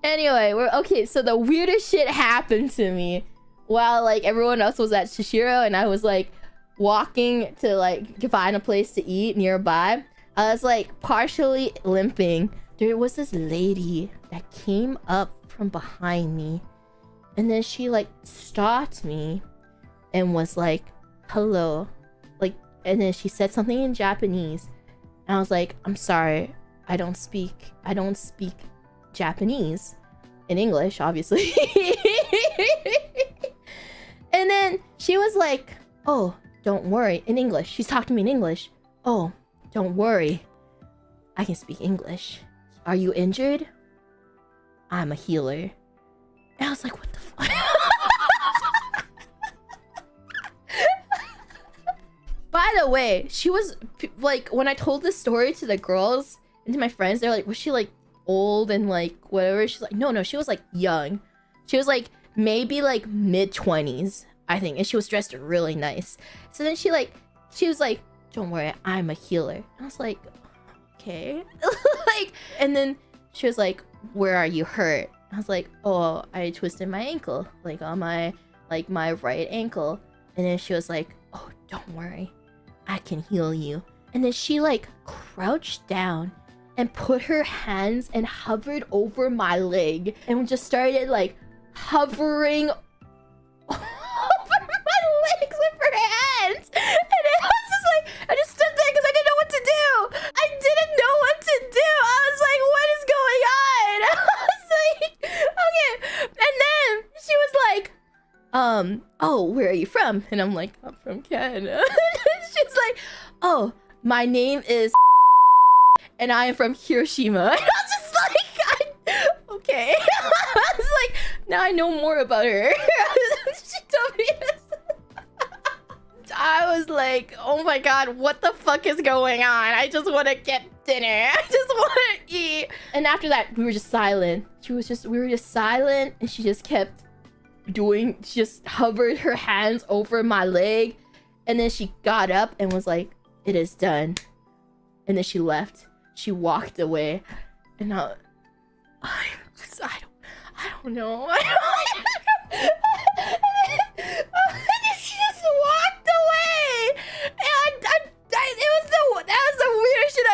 Anyway, we're okay. So the weirdest shit happened to me while like everyone else was at Shishiro and I was like walking to like find a place to eat nearby. I was like partially limping. There was this lady that came up from behind me and then she like stopped me and was like, hello, like, and then she said something in Japanese and I was like, I'm sorry, I don't speak Japanese. In English, obviously. And then she was like, oh, don't worry, in English. She's talking to me in English. Oh, don't worry, I can speak English. Are you injured? I'm a healer. And I was like, what the fuck? By the way, she was like, when I told this story to the girls and to my friends, they're like, was she like old and like whatever? She's like, no, she was like young. She was like maybe like mid-20s, I think, and she was dressed really nice. So then she was like, don't worry, I'm a healer. And I was like, okay. Like, and then she was like, where are you hurt? I was like, oh, I twisted my ankle, like on my right ankle. And then she was like, oh, don't worry, I can heal you. And then she like crouched down and put her hands and hovered over my leg and just started like hovering over my legs with her hands. And I was just like, I just stood there because I didn't know what to do. I didn't know what to do. I was like, what is going on? I was like, okay. And then she was like, oh, where are you from? And I'm like, I'm from Canada. She's like, oh, my name is and I am from Hiroshima. And I was just like, okay. I was like, now I know more about her. She told me this. I was like, oh my god, what the fuck is going on? I just want to get dinner. I just want to eat. And after that, we were just silent. We were just silent, and she just kept she just hovered her hands over my leg, and then she got up and was like, it is done. And then she left. She walked away, and I don't know. And she just walked away, and that was the weirdest shit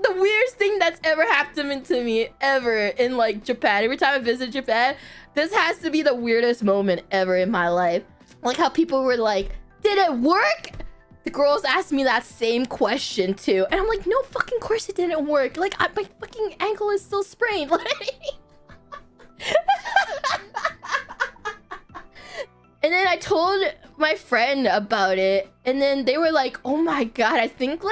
the weirdest thing that's ever happened to me ever in like Japan. Every time I visit Japan, this has to be the weirdest moment ever in my life. Like how people were like, did it work? The girls asked me that same question too, and I'm like, no fucking course it didn't work. Like my fucking ankle is still sprained. Like, and then I told my friend about it, and then they were like, oh my god, I think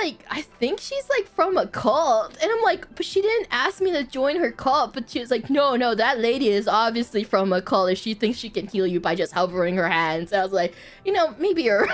she's like from a cult. And I'm like, but she didn't ask me to join her cult. But she was like, no, that lady is obviously from a cult if she thinks she can heal you by just hovering her hands. And I was like, you know, maybe you're right.